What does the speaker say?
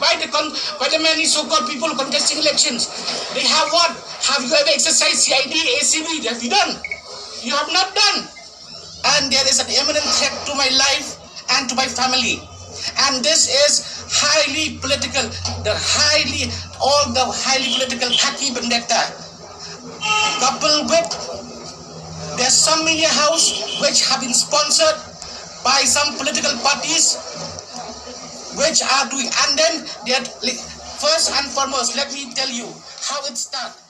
held by the many so-called people contesting elections. They have what? Have you ever exercised CID, ACB? Have you done? You have not done. And there is an imminent threat to my life and to my family. And this is highly political, all the highly political haki vendetta. Coupled with, there's some media house which have been sponsored by some political parties which are doing, and then first and foremost, let me tell you how it starts.